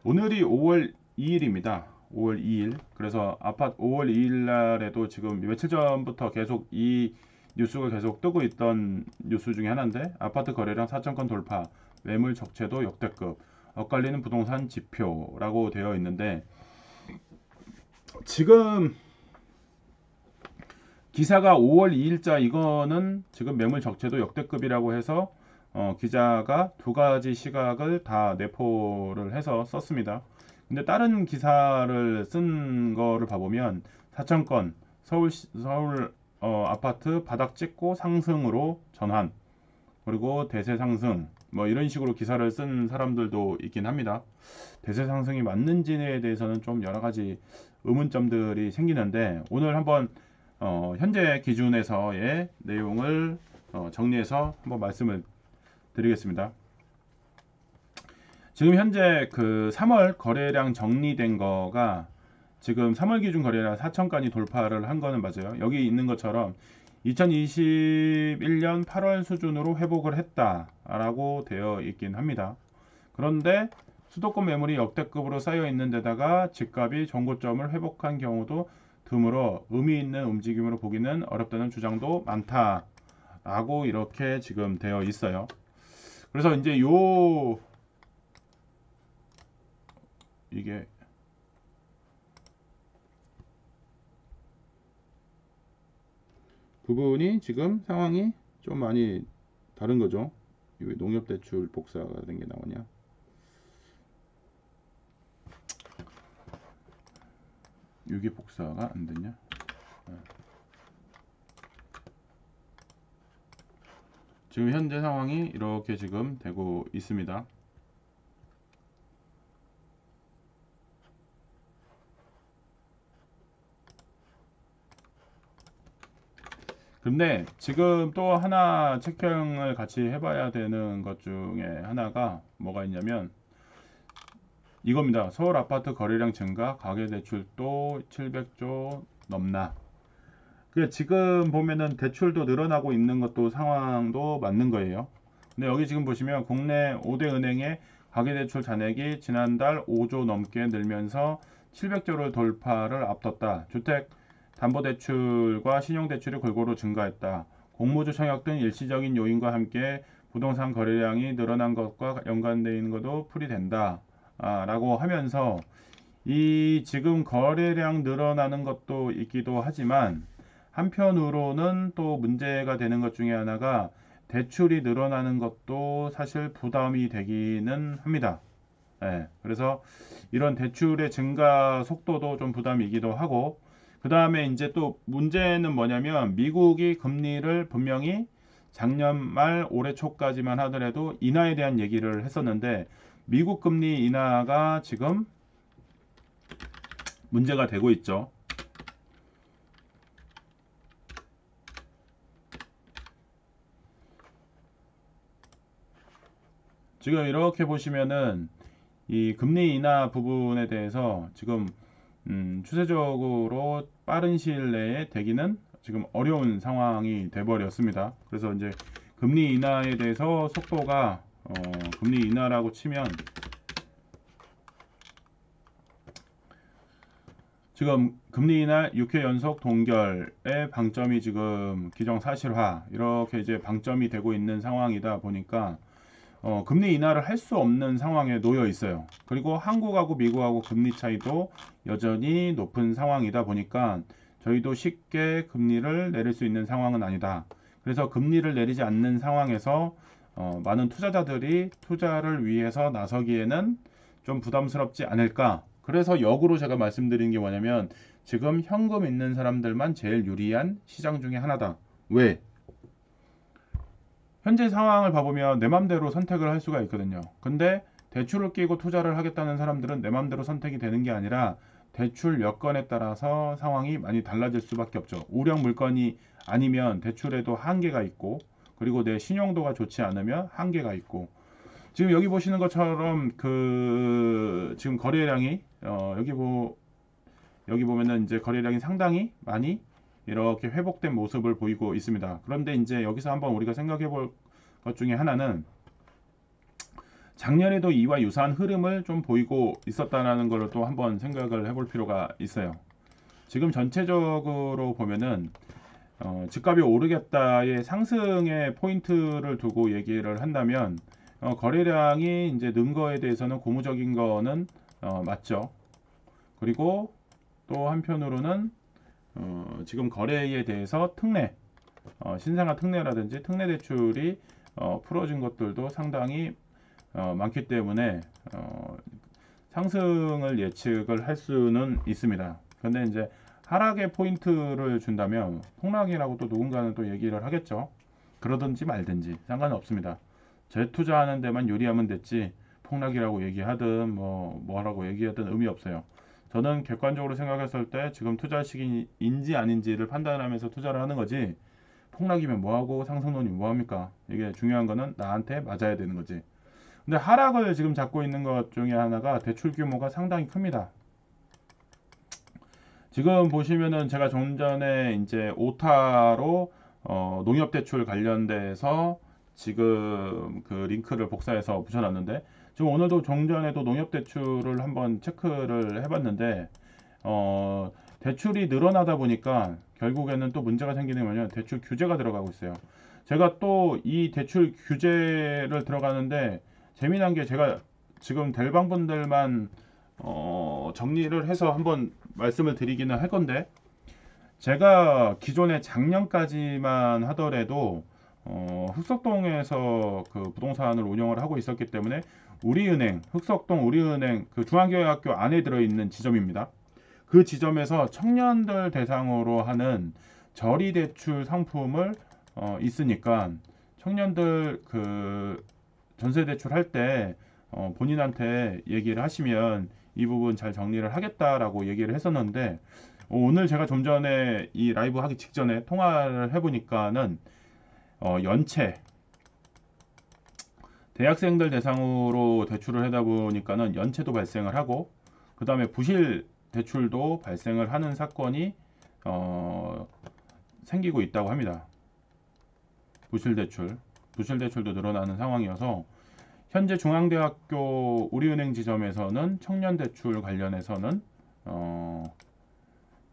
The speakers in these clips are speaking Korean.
오늘이 5월 2일입니다. 5월 2일. 그래서 아파트 5월 2일 날에도 지금 며칠 전부터 계속 이 뉴스가 계속 뜨고 있던 뉴스 중에 하나인데, 아파트 거래량 4천 건 돌파, 매물 적체도 역대급, 엇갈리는 부동산 지표라고 되어 있는데, 지금 기사가 5월 2일자 이거는 지금 매물 적체도 역대급이라고 해서 기자가 두 가지 시각을 다 내포를 해서 썼습니다. 근데 다른 기사를 쓴 거를 봐보면 4천건 서울 아파트 바닥 찍고 상승으로 전환, 그리고 대세 상승, 뭐 이런 식으로 기사를 쓴 사람들도 있긴 합니다. 대세 상승이 맞는지에 대해서는 좀 여러 가지 의문점들이 생기는데, 오늘 한번 현재 기준에서의 내용을 정리해서 한번 말씀을 드리겠습니다. 지금 현재 그 3월 거래량 정리된 거가, 지금 3월 기준 거래량 4천건이 돌파를 한 거는 맞아요. 여기 있는 것처럼 2021년 8월 수준으로 회복을 했다라고 되어 있긴 합니다. 그런데 수도권 매물이 역대급으로 쌓여 있는 데다가 집값이 전고점을 회복한 경우도 드물어 의미 있는 움직임으로 보기는 어렵다는 주장도 많다라고 이렇게 지금 되어 있어요. 그래서 이제 이게 부분이 지금 상황이 좀 많이 다른 거죠. 왜 농협대출 복사가 된 게 나오냐? 이게 복사가 안 됐냐? 지금 현재 상황이 이렇게 지금 되고 있습니다. 근데 지금 또 하나 체크형을 같이 해봐야 되는 것 중에 하나가 뭐가 있냐면 이겁니다. 서울 아파트 거래량 증가, 가계대출도 700조 넘나. 지금 보면은 대출도 늘어나고 있는 것도 상황도 맞는 거예요. 근데 여기 지금 보시면 국내 5대 은행의 가계대출 잔액이 지난달 5조 넘게 늘면서 700조를 돌파를 앞뒀다. 주택 담보대출과 신용대출이 골고루 증가했다. 공모주 청약 등 일시적인 요인과 함께 부동산 거래량이 늘어난 것과 연관되어 있는 것도 풀이된다. 라고 하면서 이 지금 거래량 늘어나는 것도 있기도 하지만, 한편으로는 또 문제가 되는 것 중에 하나가 대출이 늘어나는 것도 사실 부담이 되기는 합니다. 예, 그래서 이런 대출의 증가 속도도 좀 부담이기도 하고, 그 다음에 이제 또 문제는 뭐냐면 미국이 금리를 분명히 작년 말 올해 초까지만 하더라도 인하에 대한 얘기를 했었는데, 미국 금리 인하가 지금 문제가 되고 있죠. 지금 이렇게 보시면은 이 금리 인하 부분에 대해서 지금 추세적으로 빠른 시일 내에 되기는 지금 어려운 상황이 돼버렸습니다. 그래서 이제 금리 인하에 대해서 속도가 금리 인하라고 치면 지금 금리 인하 6회 연속 동결의 방점이 지금 기정사실화 이렇게 이제 방점이 되고 있는 상황이다 보니까 금리 인하를 할 수 없는 상황에 놓여 있어요. 그리고 한국하고 미국하고 금리 차이도 여전히 높은 상황이다 보니까 저희도 쉽게 금리를 내릴 수 있는 상황은 아니다. 그래서 금리를 내리지 않는 상황에서 많은 투자자들이 투자를 위해서 나서기에는 좀 부담스럽지 않을까. 그래서 역으로 제가 말씀드린 게 뭐냐면 지금 현금 있는 사람들만 제일 유리한 시장 중에 하나다. 왜? 현재 상황을 봐보면 내 맘대로 선택을 할 수가 있거든요. 근데 대출을 끼고 투자를 하겠다는 사람들은 내 맘대로 선택이 되는 게 아니라 대출 여건에 따라서 상황이 많이 달라질 수밖에 없죠. 우량 물건이 아니면 대출에도 한계가 있고, 그리고 내 신용도가 좋지 않으면 한계가 있고, 지금 여기 보시는 것처럼 그 지금 거래량이 여기 보면은 이제 거래량이 상당히 많이 이렇게 회복된 모습을 보이고 있습니다. 그런데 이제 여기서 한번 우리가 생각해 볼 것 중에 하나는, 작년에도 이와 유사한 흐름을 좀 보이고 있었다는 걸 또 한번 생각을 해볼 필요가 있어요. 지금 전체적으로 보면은 집값이 오르겠다의 상승의 포인트를 두고 얘기를 한다면 거래량이 이제 는 거에 대해서는 고무적인 거는 맞죠. 그리고 또 한편으로는 지금 거래에 대해서 특례, 신생아 특례라든지 특례 대출이 풀어진 것들도 상당히 많기 때문에 상승을 예측을 할 수는 있습니다. 그런데 이제 하락의 포인트를 준다면 폭락이라고 또 누군가는 또 얘기를 하겠죠. 그러든지 말든지 상관은 없습니다. 재투자하는 데만 유리하면 됐지 폭락이라고 얘기하든 뭐라고 얘기하든 의미 없어요. 저는 객관적으로 생각했을 때 지금 투자 시기인지 아닌지를 판단하면서 투자를 하는 거지, 폭락이면 뭐하고 상승론이 뭐합니까? 이게 중요한 거는 나한테 맞아야 되는 거지. 근데 하락을 지금 잡고 있는 것 중에 하나가 대출 규모가 상당히 큽니다. 지금 보시면은 제가 좀 전에 이제 오타로 농협 대출 관련돼서 지금 그 링크를 복사해서 붙여놨는데, 지금 오늘도 종전에도 농협 대출을 한번 체크를 해봤는데 대출이 늘어나다 보니까 결국에는 또 문제가 생기는 거냐, 대출 규제가 들어가고 있어요. 제가 또 이 대출 규제를 들어가는데 재미난 게, 제가 지금 델방분들만 정리를 해서 한번 말씀을 드리기는 할 건데, 제가 기존에 작년까지만 하더라도 흑석동에서 그 부동산을 운영을 하고 있었기 때문에 우리은행, 흑석동 우리은행 그 중앙교회학교 안에 들어있는 지점입니다. 그 지점에서 청년들 대상으로 하는 저리대출 상품을 있으니까 청년들 그 전세대출 할 때 본인한테 얘기를 하시면 이 부분 잘 정리를 하겠다라고 얘기를 했었는데, 오늘 제가 좀 전에 이 라이브 하기 직전에 통화를 해보니까는 연체 대학생들 대상으로 대출을 하다 보니까는 연체도 발생을 하고, 그 다음에 부실 대출도 발생을 하는 사건이 생기고 있다고 합니다. 부실 대출도 늘어나는 상황이어서 현재 중앙대학교 우리은행 지점에서는 청년 대출 관련해서는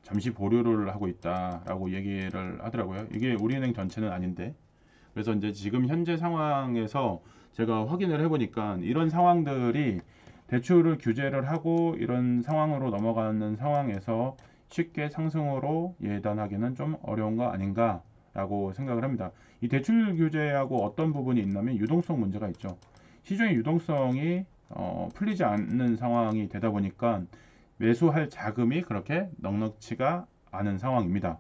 잠시 보류를 하고 있다라고 얘기를 하더라고요. 이게 우리은행 전체는 아닌데, 그래서 이제 지금 현재 상황에서 제가 확인을 해보니까 이런 상황들이 대출을 규제를 하고 이런 상황으로 넘어가는 상황에서 쉽게 상승으로 예단하기는 좀 어려운 거 아닌가라고 생각을 합니다. 이 대출 규제하고 어떤 부분이 있냐면 유동성 문제가 있죠. 시중의 유동성이 풀리지 않는 상황이 되다 보니까 매수할 자금이 그렇게 넉넉치가 않은 상황입니다.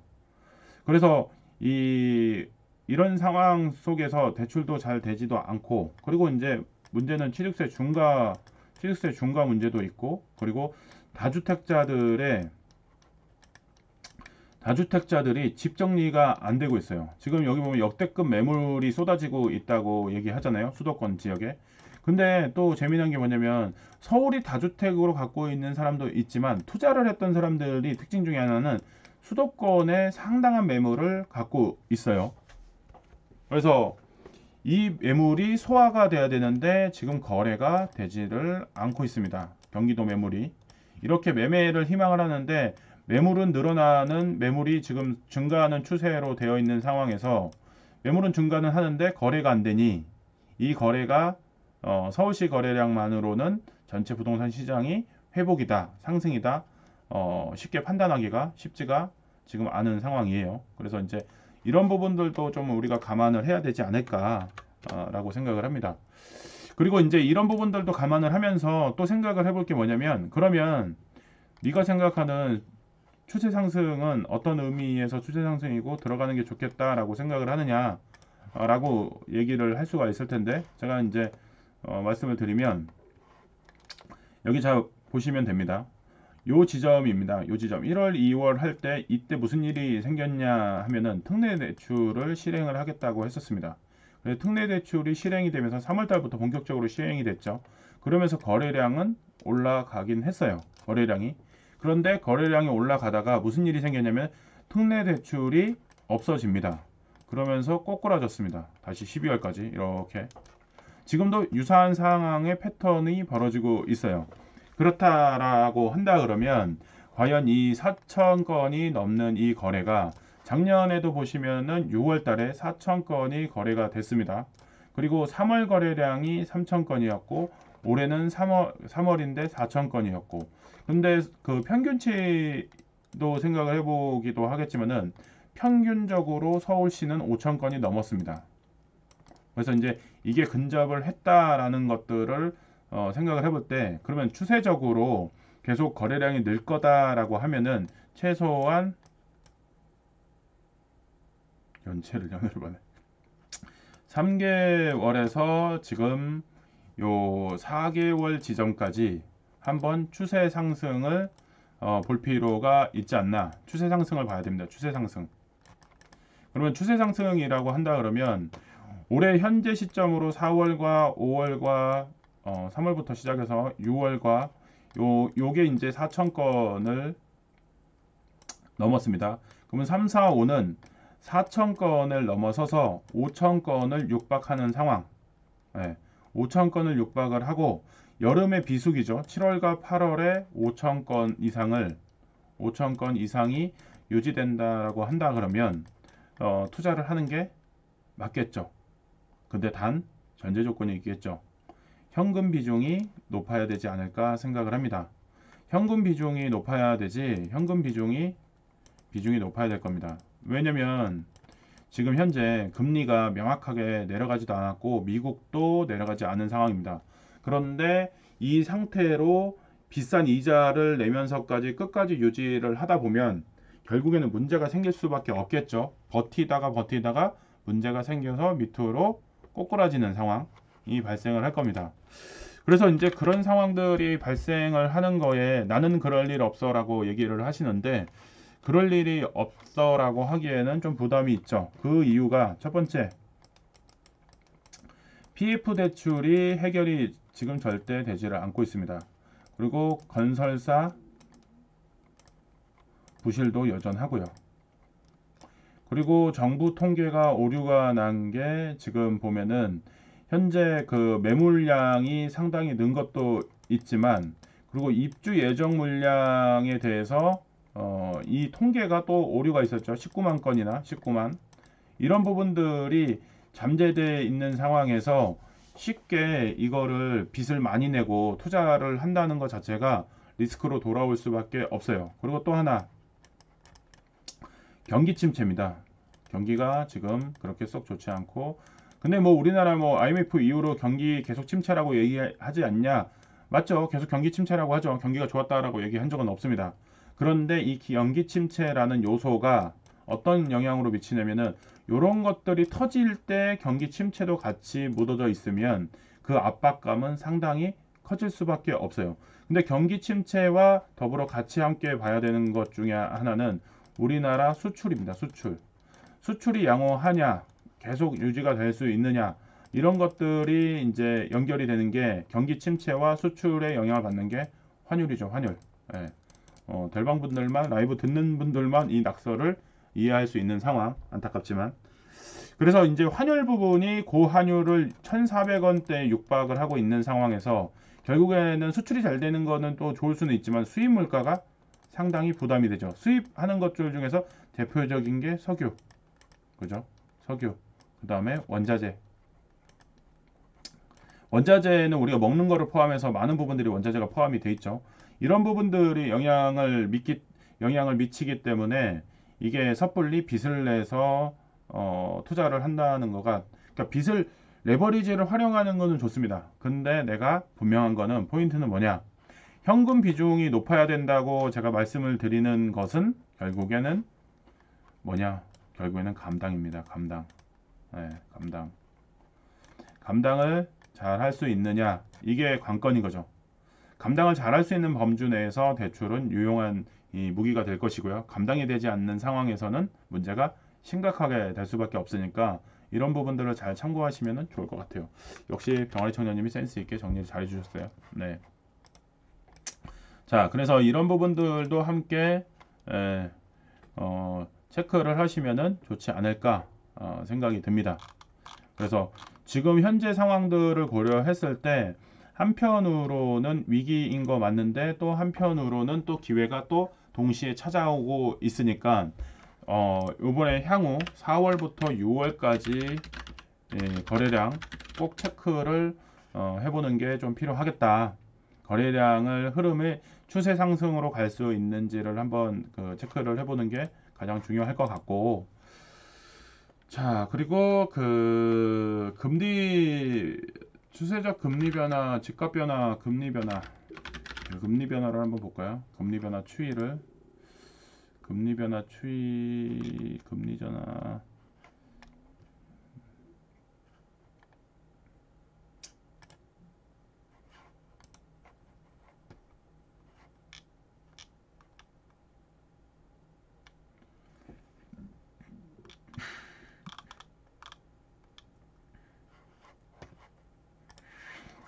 그래서 이런 상황 속에서 대출도 잘 되지도 않고, 그리고 이제 문제는 취득세 중과 문제도 있고, 그리고 다주택자들이 집 정리가 안 되고 있어요. 지금 여기 보면 역대급 매물이 쏟아지고 있다고 얘기하잖아요. 수도권 지역에. 근데 또 재미난 게 뭐냐면 서울이 다주택으로 갖고 있는 사람도 있지만 투자를 했던 사람들이 특징 중에 하나는 수도권에 상당한 매물을 갖고 있어요. 그래서 이 매물이 소화가 돼야 되는데 지금 거래가 되지를 않고 있습니다. 경기도 매물이. 이렇게 매매를 희망을 하는데 매물이 지금 증가하는 추세로 되어 있는 상황에서 매물은 증가는 하는데 거래가 안 되니, 이 거래가 서울시 거래량만으로는 전체 부동산 시장이 회복이다, 상승이다, 쉽게 판단하기가 쉽지가 지금 않은 상황이에요. 그래서 이제 이런 부분들도 좀 우리가 감안을 해야 되지 않을까라고 생각을 합니다. 그리고 이제 이런 부분들도 감안을 하면서 또 생각을 해볼 게 뭐냐면, 그러면 네가 생각하는 추세 상승은 어떤 의미에서 추세 상승이고 들어가는 게 좋겠다라고 생각을 하느냐라고 얘기를 할 수가 있을 텐데, 제가 이제 말씀을 드리면 여기 잘 보시면 됩니다. 요 지점입니다. 요 지점 1월, 2월 할 때 이때 무슨 일이 생겼냐 하면은 특례 대출을 실행을 하겠다고 했었습니다. 그래서 특례 대출이 실행이 되면서 3월 달부터 본격적으로 시행이 됐죠. 그러면서 거래량은 올라가긴 했어요. 거래량이. 그런데 거래량이 올라가다가 무슨 일이 생겼냐면 특례 대출이 없어집니다. 그러면서 꼬꾸라졌습니다. 다시 12월까지 이렇게. 지금도 유사한 상황의 패턴이 벌어지고 있어요. 그렇다라고 한다 그러면 과연 이 4천 건이 넘는 이 거래가 작년에도 보시면은 6월 달에 4천 건이 거래가 됐습니다. 그리고 3월 거래량이 3천 건이었고 올해는 3월인데 4천 건이었고 근데 그 평균치도 생각을 해보기도 하겠지만은 평균적으로 서울시는 5천 건이 넘었습니다. 그래서 이제 이게 근접을 했다라는 것들을 생각을 해볼 때 그러면 추세적으로 계속 거래량이 늘 거다라고 하면은 최소한 연체를 연회를 받네. 3개월에서 지금 요 4개월 지점까지 한번 추세 상승을 볼 필요가 있지 않나. 추세 상승을 봐야 됩니다. 추세 상승. 그러면 추세 상승이라고 한다 그러면 올해 현재 시점으로 4월과 5월과 3월부터 시작해서 6월과 요게 이제 4천 건을 넘었습니다. 그러면 3, 4, 5는 4천 건을 넘어서서 5천 건을 육박하는 상황. 네, 5천 건을 육박을 하고 여름의 비수기죠. 7월과 8월에 5천 건 이상이 유지된다라고 한다 그러면 투자를 하는 게 맞겠죠. 근데 단 전제 조건이 있겠죠. 현금 비중이 높아야 되지 않을까 생각을 합니다. 현금 비중이 높아야 되지 현금 비중이 높아야 될 겁니다. 왜냐면 지금 현재 금리가 명확하게 내려가지도 않았고 미국도 내려가지 않은 상황입니다. 그런데 이 상태로 비싼 이자를 내면서까지 끝까지 유지를 하다 보면 결국에는 문제가 생길 수밖에 없겠죠. 버티다가 문제가 생겨서 밑으로 꼬꾸라지는 상황이 발생을 할 겁니다. 그래서 이제 그런 상황들이 발생을 하는 거에 나는 그럴 일 없어 라고 얘기를 하시는데 그럴 일이 없어 라고 하기에는 좀 부담이 있죠. 그 이유가 첫 번째, PF 대출이 해결이 지금 절대 되지를 않고 있습니다. 그리고 건설사 부실도 여전하고요. 그리고 정부 통계가 오류가 난 게 지금 보면은 현재 그 매물량이 상당히 는 것도 있지만 그리고 입주 예정 물량에 대해서 이 통계가 또 오류가 있었죠. 19만 건이나 19만 이런 부분들이 잠재되어 있는 상황에서 쉽게 이거를 빚을 많이 내고 투자를 한다는 것 자체가 리스크로 돌아올 수밖에 없어요. 그리고 또 하나 경기 침체입니다. 경기가 지금 그렇게 썩 좋지 않고 근데 뭐 우리나라 뭐 IMF 이후로 경기 계속 침체라고 얘기하지 않냐? 맞죠. 계속 경기 침체라고 하죠. 경기가 좋았다라고 얘기한 적은 없습니다. 그런데 이 경기 침체라는 요소가 어떤 영향으로 미치냐면은 이런 것들이 터질 때 경기 침체도 같이 묻어져 있으면 그 압박감은 상당히 커질 수밖에 없어요. 근데 경기 침체와 더불어 같이 함께 봐야 되는 것 중에 하나는 우리나라 수출입니다. 수출이 양호하냐, 계속 유지가 될 수 있느냐, 이런 것들이 이제 연결이 되는 게 경기 침체와 수출에 영향을 받는 게 환율이죠. 환율. 예. 델방 분들만 라이브 듣는 분들만 이 낙서를 이해할 수 있는 상황. 안타깝지만. 그래서 이제 환율 부분이 고환율을 1,400원대 육박을 하고 있는 상황에서 결국에는 수출이 잘 되는 거는 또 좋을 수는 있지만 수입 물가가 상당히 부담이 되죠. 수입하는 것들 중에서 대표적인 게 석유. 그죠? 석유. 그 다음에 원자재. 원자재는 우리가 먹는 거를 포함해서 많은 부분들이 원자재가 포함이 돼 있죠. 이런 부분들이 영향을 미치기 때문에 이게 섣불리 빚을 내서 투자를 한다는 거가 그러니까 빚을 레버리지를 활용하는 거는 좋습니다. 근데 내가 분명한 거는 포인트는 뭐냐? 현금 비중이 높아야 된다고 제가 말씀을 드리는 것은 결국에는 뭐냐? 결국에는 감당입니다. 감당. 네, 감당. 감당을 잘 할 수 있느냐? 이게 관건인 거죠. 감당을 잘 할 수 있는 범주 내에서 대출은 유용한 이 무기가 될 것이고요. 감당이 되지 않는 상황에서는 문제가 심각하게 될 수밖에 없으니까 이런 부분들을 잘 참고하시면 좋을 것 같아요. 역시 병아리 청년님이 센스 있게 정리를 잘 해주셨어요. 네. 자, 그래서 이런 부분들도 함께 체크를 하시면은 좋지 않을까 생각이 듭니다. 그래서 지금 현재 상황들을 고려했을 때 한편으로는 위기인 거 맞는데 또 한편으로는 또 기회가 또 동시에 찾아오고 있으니까 요번에 향후 4월부터 6월까지 거래량 꼭 체크를 해보는 게 좀 필요하겠다. 거래량을 흐름의 추세 상승으로 갈 수 있는지를 한번 체크를 해보는 게 가장 중요할 것 같고, 자, 그리고 금리 추세적 금리 변화, 집값 변화, 금리 변화, 금리 변화를 한번 볼까요? 금리 변화 추이를, 금리 변화 추이, 금리 변화.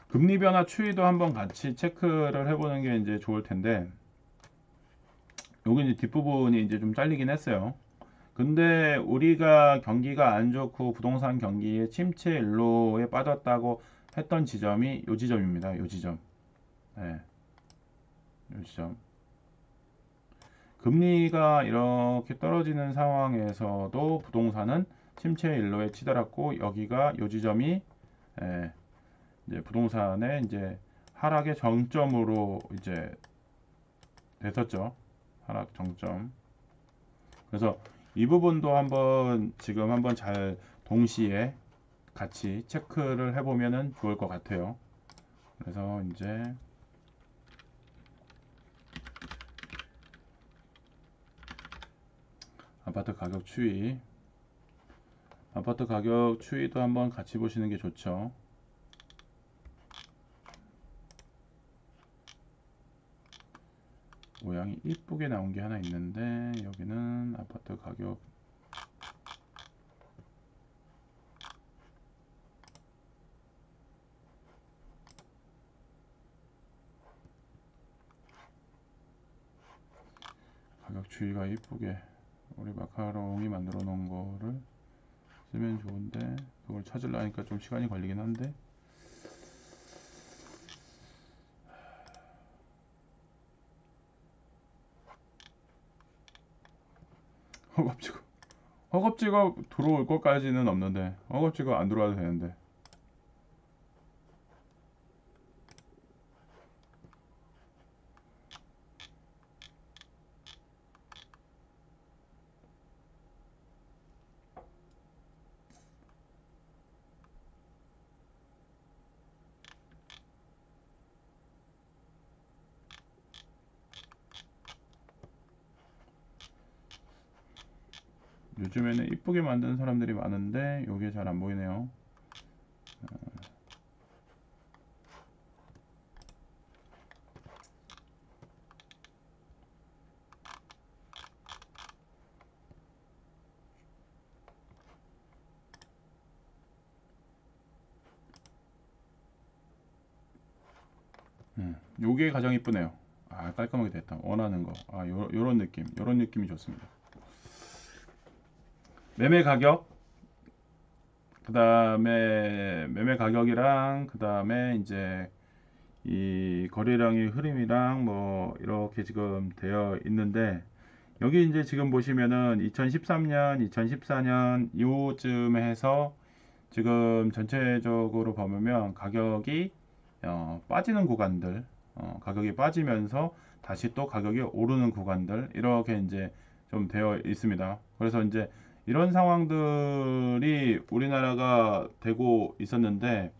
금리 변화 추이도 한번 같이 체크를 해보는 게 이제 좋을 텐데, 여기 이제 뒷부분이 이제 좀 잘리긴 했어요. 근데 우리가 경기가 안 좋고 부동산 경기의 침체 일로에 빠졌다고 했던 지점이 요 지점입니다. 요 지점. 네, 요 지점. 금리가 이렇게 떨어지는 상황에서도 부동산은 침체 일로에 치달았고 여기가 요 지점이 이제 부동산의 이제 하락의 정점으로 이제 됐었죠. 하락 정점. 그래서 이 부분도 한번 지금 한번 잘 동시에 같이 체크를 해보면은 좋을 것 같아요. 그래서 이제 아파트 가격 추이, 아파트 가격 추이도 한번 같이 보시는 게 좋죠. 모양이 이쁘게 나온 게 하나 있는데 여기는 아파트 가격 추이가 이쁘게 우리 마카롱이 만들어 놓은 거를 쓰면 좋은데 그걸 찾으려니까 좀 시간이 걸리긴 한데 허겁지겁 허겁지겁 들어올 것까지는 없는데 허겁지겁 안 들어와도 되는데 요즘에는 이쁘게 만드는 사람들이 많은데 요게 잘 안 보이네요. 요게 가장 이쁘네요. 아, 깔끔하게 됐다. 원하는 거. 아, 요런 느낌. 요런 느낌이 좋습니다. 매매 가격, 그 다음에 매매 가격이랑 그 다음에 이제 이 거래량의 흐름이랑 뭐 이렇게 지금 되어 있는데 여기 이제 지금 보시면은 2013년, 2014년 이후쯤에 해서 지금 전체적으로 보면 가격이 빠지는 구간들, 가격이 빠지면서 다시 또 가격이 오르는 구간들 이렇게 이제 좀 되어 있습니다. 그래서 이제 이런 상황들이 우리나라가 되고 있었는데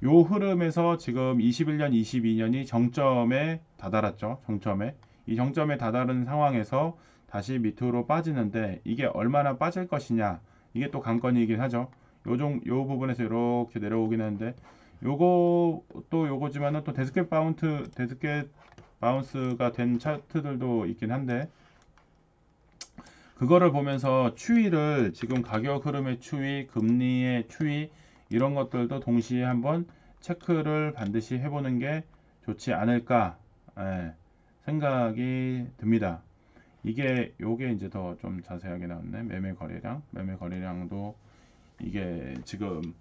요 흐름에서 지금 21년, 22년이 정점에 다다랐죠. 정점에. 이 정점에 다다른 상황에서 다시 밑으로 빠지는데 이게 얼마나 빠질 것이냐. 이게 또 관건이긴 하죠. 요 부분에서 이렇게 내려오긴 하는데 요거 또 요거지만은 또 데스켓 바운스가 된 차트들도 있긴 한데 그거를 보면서 추이를 지금 가격 흐름의 추이, 금리의 추이 이런 것들도 동시에 한번 체크를 반드시 해보는 게 좋지 않을까 생각이 듭니다. 요게 이제 더 좀 자세하게 나왔네. 매매 거래량도 이게 지금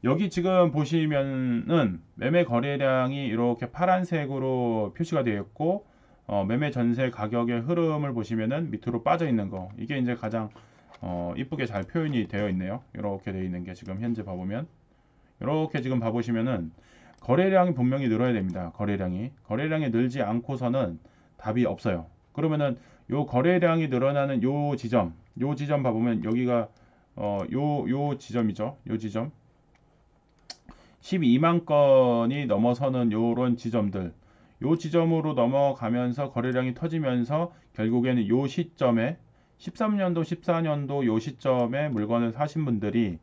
여기 지금 보시면은 매매 거래량이 이렇게 파란색으로 표시가 되어 있고 매매 전세 가격의 흐름을 보시면은 밑으로 빠져 있는 거, 이게 이제 가장 이쁘게 잘 표현이 되어 있네요. 이렇게 되어 있는 게 지금 현재 봐보면, 이렇게 지금 봐보시면은 거래량이 분명히 늘어야 됩니다. 거래량이 늘지 않고서는 답이 없어요. 그러면은 요 거래량이 늘어나는 요 지점 봐보면 여기가 요 지점이죠. 요 지점 12만 건이 넘어서는 요런 지점들, 요 지점으로 넘어가면서 거래량이 터지면서 결국에는 요 시점에 13년도 14년도 요 시점에 물건을 사신 분들이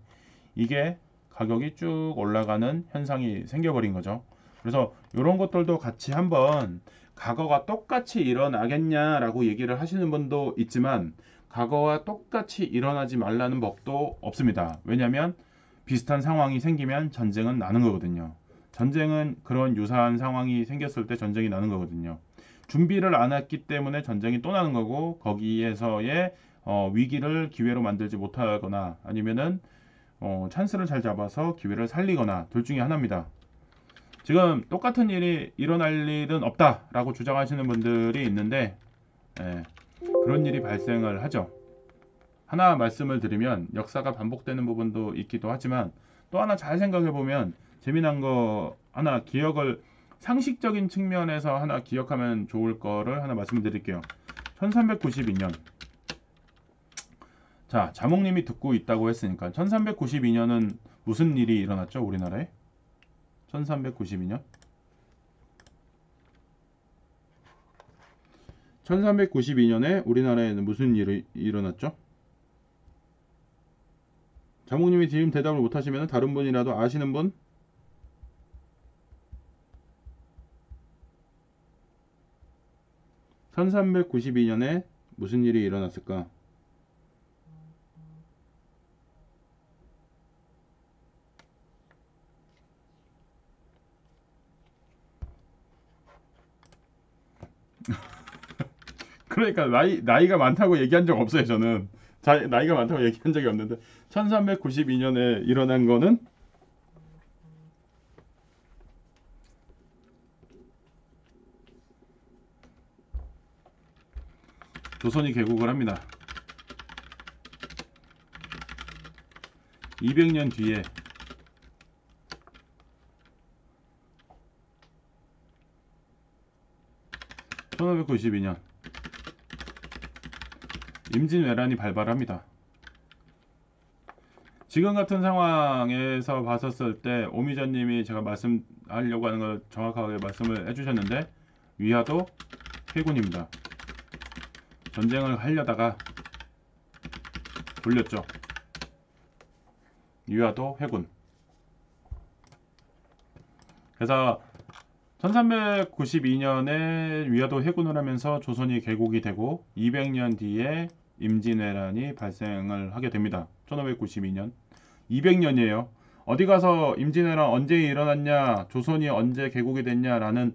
이게 가격이 쭉 올라가는 현상이 생겨버린 거죠. 그래서 이런 것들도 같이 한번, 과거가 똑같이 일어나겠냐라고 얘기를 하시는 분도 있지만 과거와 똑같이 일어나지 말라는 법도 없습니다. 왜냐하면 비슷한 상황이 생기면 전쟁은 나는 거거든요. 전쟁은 그런 유사한 상황이 생겼을 때 전쟁이 나는 거거든요. 준비를 안 했기 때문에 전쟁이 또 나는 거고, 거기에서의 위기를 기회로 만들지 못하거나 아니면은 찬스를 잘 잡아서 기회를 살리거나, 둘 중에 하나입니다. 지금 똑같은 일이 일어날 일은 없다라고 주장하시는 분들이 있는데, 예, 그런 일이 발생을 하죠. 하나 말씀을 드리면, 역사가 반복되는 부분도 있기도 하지만 또 하나 잘 생각해 보면 재미난 거 하나, 기억을 상식적인 측면에서 하나 기억하면 좋을 거를 하나 말씀드릴게요. 1392년, 자, 자몽님이 듣고 있다고 했으니까 1392년은 무슨 일이 일어났죠, 우리나라에? 1392년 1392년에 우리나라에는 무슨 일이 일어났죠? 자몽님이 지금 대답을 못하시면 다른 분이라도 아시는 분? 1392년에 무슨 일이 일어났을까? 그러니까 나이가 많다고 얘기한 적 없어요. 저는 나이가 많다고 얘기한 적이 없는데, 1392년에 일어난 거는 조선이 개국을 합니다. 200년 뒤에 1592년 임진왜란이 발발합니다. 지금 같은 상황에서 봤었을 때 오미자님이 제가 말씀하려고 하는 걸 정확하게 말씀을 해주셨는데, 위화도 해군입니다. 전쟁을 하려다가 돌렸죠. 위화도 해군. 그래서 1392년에 위화도 해군을 하면서 조선이 개국이 되고 200년 뒤에 임진왜란이 발생을 하게 됩니다. 1592년. 200년이에요. 어디 가서 임진왜란 언제 일어났냐, 조선이 언제 개국이 됐냐라는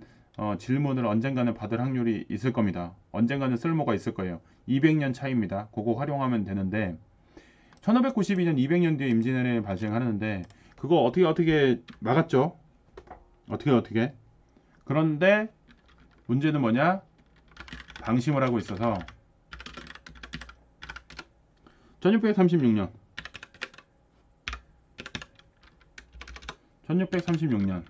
질문을 언젠가는 받을 확률이 있을 겁니다. 언젠가는 쓸모가 있을 거예요. 200년 차이입니다. 그거 활용하면 되는데, 1592년 200년 뒤에 임진왜란이 발생하는데 그거 어떻게 막았죠? 어떻게 그런데 문제는 뭐냐? 방심을 하고 있어서 1636년 1636년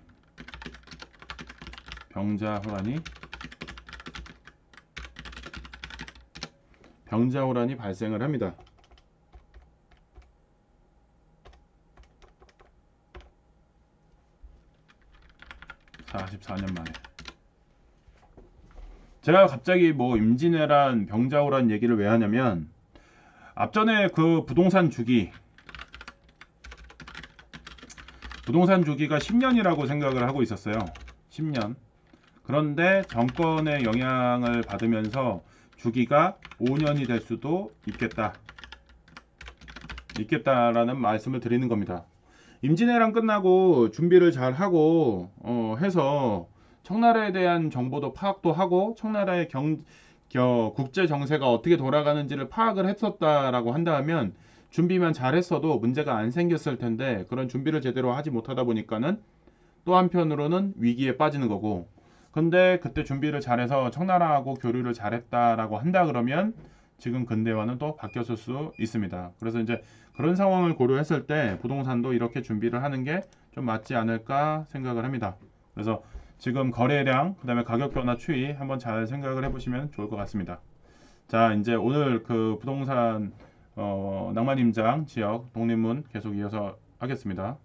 병자호란이 발생을 합니다. 44년 만에. 제가 갑자기 뭐 임진왜란, 병자호란 얘기를 왜 하냐면, 앞전에 그 부동산 주기가 10년이라고 생각을 하고 있었어요. 10년. 그런데 정권의 영향을 받으면서 주기가 5년이 될 수도 있겠다라는 말씀을 드리는 겁니다. 임진왜란 끝나고 준비를 잘 하고 해서 청나라에 대한 정보도 파악도 하고 청나라의 국제 정세가 어떻게 돌아가는지를 파악을 했었다라고 한다면 준비만 잘했어도 문제가 안 생겼을 텐데 그런 준비를 제대로 하지 못하다 보니까는 또 한편으로는 위기에 빠지는 거고, 근데 그때 준비를 잘해서 청나라하고 교류를 잘했다라고 한다 그러면 지금 근대화는 또 바뀌었을 수 있습니다. 그래서 이제 그런 상황을 고려했을 때 부동산도 이렇게 준비를 하는 게 좀 맞지 않을까 생각을 합니다. 그래서 지금 거래량, 그다음에 가격 변화 추이 한번 잘 생각을 해보시면 좋을 것 같습니다. 자, 이제 오늘 그 부동산 낭만임장 지역 독립문 계속 이어서 하겠습니다.